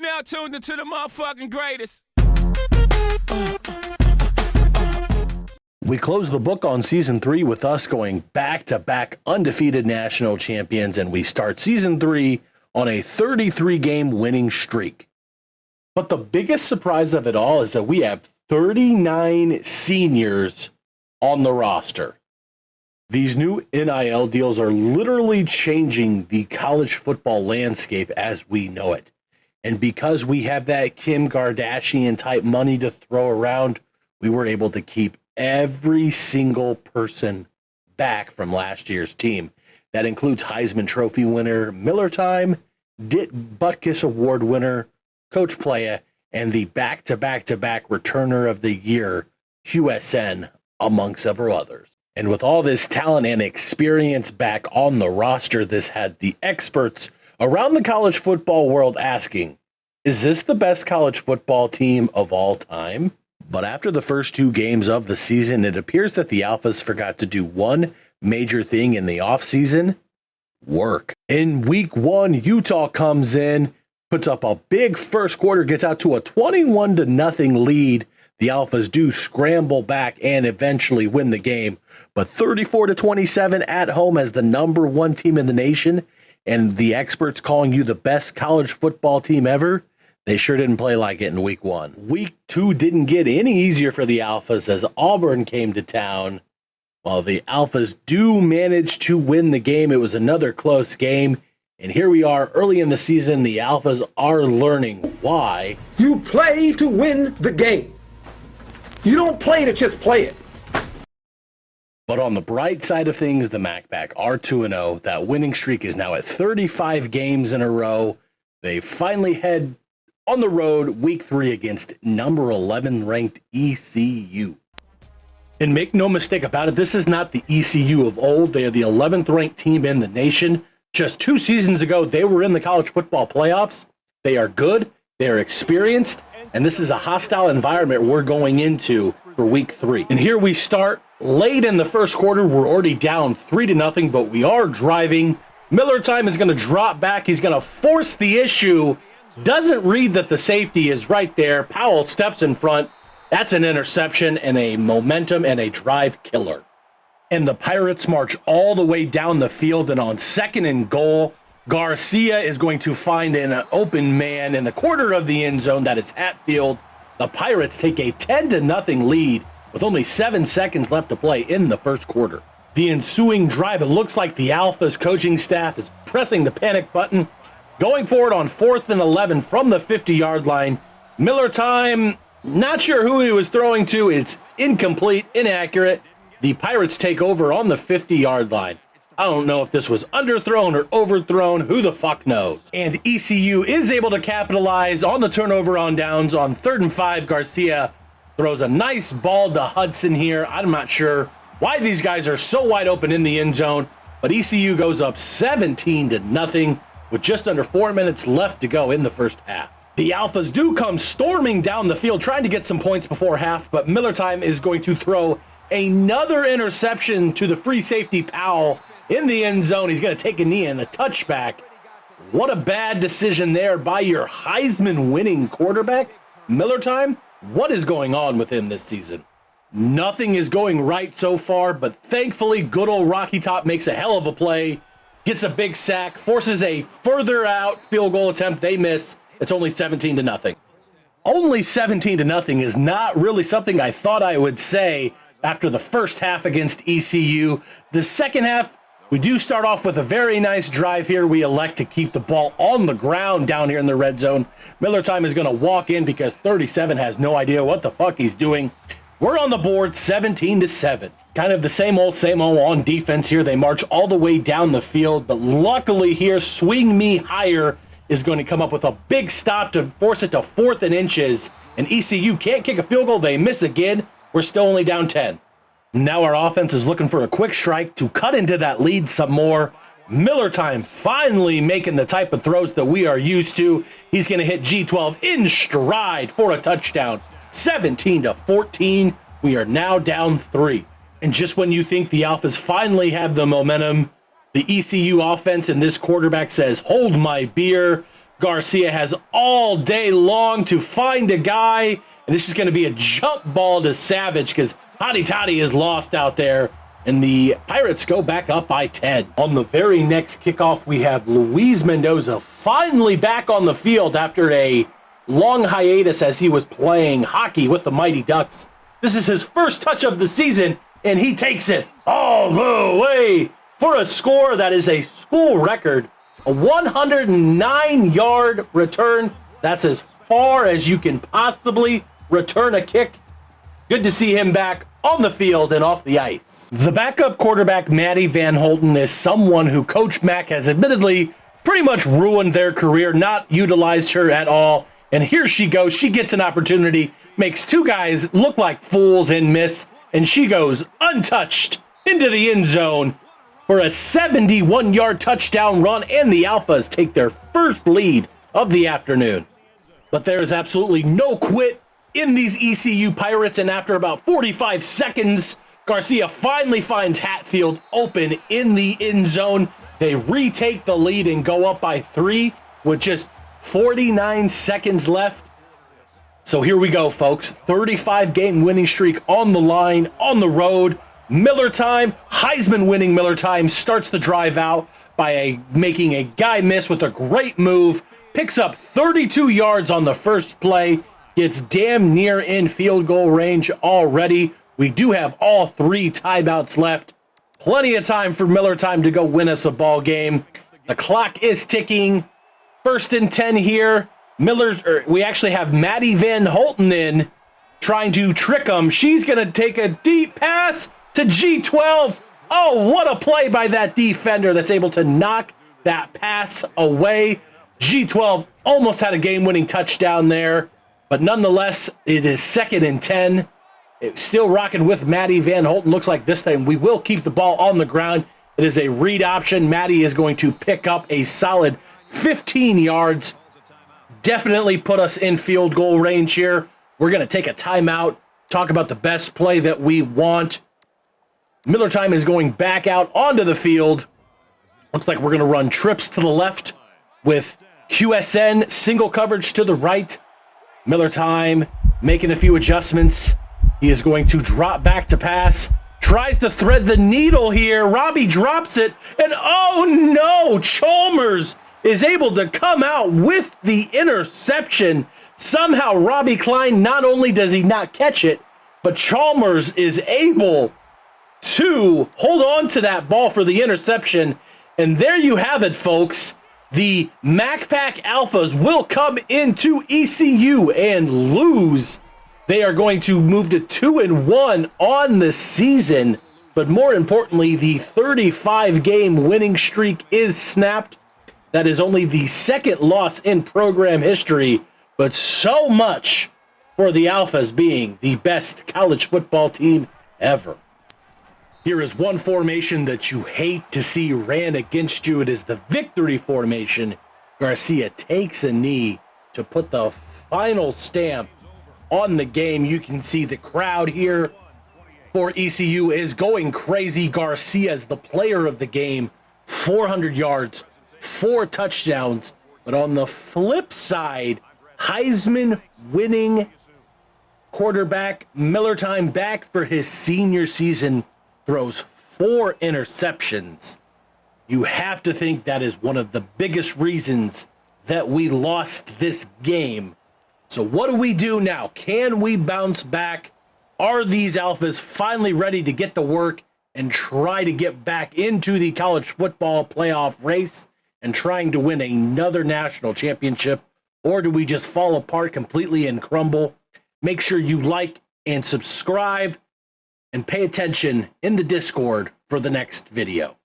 Now tuned into the motherfucking greatest. We close the book on season 3 with us going back-to-back undefeated national champions, and we start season 3 on a 33-game winning streak. But the biggest surprise of it all is that we have 39 seniors on the roster. These new NIL deals are literally changing the college football landscape as we know it. And because we have that Kim Kardashian type money to throw around, we were able to keep every single person back from last year's team. That includes Heisman Trophy winner Miller Time, Dick Butkus Award winner Coach Playa, and the back-to-back-to-back returner of the year, QSN, among several others. And with all this talent and experience back on the roster, this had the experts around the college football world asking, is this the best college football team of all time? But after the first 2 games of the season, it appears that the Alphas forgot to do one major thing in the offseason: work. In week 1, Utah comes in, puts up a big first quarter, gets out to a 21-0 lead. The Alphas do scramble back and eventually win the game, but 34-27 at home as the number 1 team in the nation, and the experts calling you the best college football team ever, they sure didn't play like it in week 1. Week 2 didn't get any easier for the Alphas as Auburn came to town. While the Alphas do manage to win the game, it was another close game. And here we are early in the season. The Alphas are learning why. You play to win the game. You don't play to just play it. But on the bright side of things, the MacPack are 2-0. That winning streak is now at 35 games in a row. They finally head on the road week 3 against number 11 ranked ECU. And make no mistake about it, this is not the ECU of old. They are the 11th ranked team in the nation. Just 2 seasons ago, they were in the college football playoffs. They are good, they are experienced, and this is a hostile environment we're going into for week 3. And here we start late in the first quarter. We're already down 3-0, but we are driving. Miller Time is going to drop back. He's going to force the issue. Doesn't read that the safety is right there. Powell steps in front. That's an interception and a momentum and a drive killer. And the Pirates march all the way down the field, and on 2nd and goal, Garcia is going to find an open man in the corner of the end zone. That is Hatfield. The Pirates take a 10-0 lead with only 7 seconds left to play in the first quarter. The ensuing drive, it looks like the Alphas coaching staff is pressing the panic button, going for it on 4th and 11 from the 50-yard line. Miller Time, not sure who he was throwing to. It's incomplete, inaccurate. The Pirates take over on the 50-yard line. I don't know if this was underthrown or overthrown. Who the fuck knows? And ECU is able to capitalize on the turnover on downs. On 3rd and 5, Garcia throws a nice ball to Hudson here. I'm not sure why these guys are so wide open in the end zone, but ECU goes up 17-0 with just under 4 minutes left to go in the first half. The Alphas do come storming down the field trying to get some points before half, but Miller Time is going to throw another interception to the free safety Powell in the end zone. He's going to take a knee and a touchback. What a bad decision there by your Heisman winning quarterback. Miller Time, what is going on with him this season? Nothing is going right so far, but thankfully good old Rocky Top makes a hell of a play, gets a big sack, forces a further out field goal attempt. They miss. It's only 17-0. Only 17-0 is not really something I thought I would say after the first half against ECU. The second half, we do start off with a very nice drive here. We elect to keep the ball on the ground down here in the red zone. Miller Time is going to walk in because 37 has no idea what the fuck he's doing. We're on the board 17-7. Kind of the same old on defense here. They march all the way down the field, but luckily here, Swing Me Higher is going to come up with a big stop to force it to 4th and inches, and ECU can't kick a field goal. They miss again. We're still only down 10. Now our offense is looking for a quick strike to cut into that lead some more. Miller Time finally making the type of throws that we are used to. He's going to hit G12 in stride for a touchdown. 17-14. We are now down 3. And just when you think the Alphas finally have the momentum, the ECU offense and this quarterback says, hold my beer. Garcia has all day long to find a guy, and this is going to be a jump ball to Savage because Hotty Toddy is lost out there, and the Pirates go back up by 10. On the very next kickoff, we have Luis Mendoza finally back on the field after a long hiatus as he was playing hockey with the Mighty Ducks. This is his first touch of the season, and he takes it all the way for a score that is a school record, a 109-yard return. That's as far as you can possibly return a kick. Good to see him back on the field and off the ice. The backup quarterback, Maddie Van Holten, is someone who Coach Mack has admittedly pretty much ruined their career, not utilized her at all. And here she goes. She gets an opportunity, makes two guys look like fools and miss, and she goes untouched into the end zone for a 71-yard touchdown run, and the Alphas take their first lead of the afternoon. But there is absolutely no quit in these ECU Pirates, and after about 45 seconds, Garcia finally finds Hatfield open in the end zone. They retake the lead and go up by 3 with just 49 seconds left. So here we go, folks. 35-game winning streak on the line, on the road. Miller time, Heisman winning Miller time, starts the drive out by making a guy miss with a great move. Picks up 32 yards on the first play. Gets damn near in field goal range already. We do have all 3 timeouts left. Plenty of time for Miller time to go win us a ball game. The clock is ticking. 1st and 10 here. We actually have Maddie Van Holten in, trying to trick him. She's going to take a deep pass to G12. Oh, what a play by that defender that's able to knock that pass away. G12 almost had a game-winning touchdown there, but nonetheless, it is 2nd and 10. It's still rocking with Maddie Van Holten. Looks like this time we will keep the ball on the ground. It is a read option. Maddie is going to pick up a solid 15 yards. Definitely put us in field goal range here. We're going to take a timeout, talk about the best play that we want. Miller time is going back out onto the field. Looks like we're going to run trips to the left with QSN, single coverage to the right. Miller time making a few adjustments. He is going to drop back to pass. Tries to thread the needle here. Robbie drops it. And oh no, Chalmers is able to come out with the interception. Somehow Robbie Klein, not only does he not catch it, but Chalmers is able to hold on to that ball for the interception. And there you have it, folks. The MacPack Alphas will come into ECU and lose. They are going to move to 2-1 on the season. But more importantly, the 35-game winning streak is snapped. That is only the 2nd loss in program history, but so much for the Alphas being the best college football team ever. Here is one formation that you hate to see ran against you. It is the victory formation. Garcia takes a knee to put the final stamp on the game. You can see the crowd here for ECU is going crazy. Garcia is the player of the game, 400 yards, 4 touchdowns. But on the flip side, Heisman winning quarterback Miller time back for his senior season throws 4 interceptions. You have to think that is one of the biggest reasons that we lost this game. So what do we do now? Can we bounce back? Are these Alphas finally ready to get to work and try to get back into the college football playoff race and trying to win another national championship? Or do we just fall apart completely and crumble? Make sure you like and subscribe and pay attention in the Discord for the next video.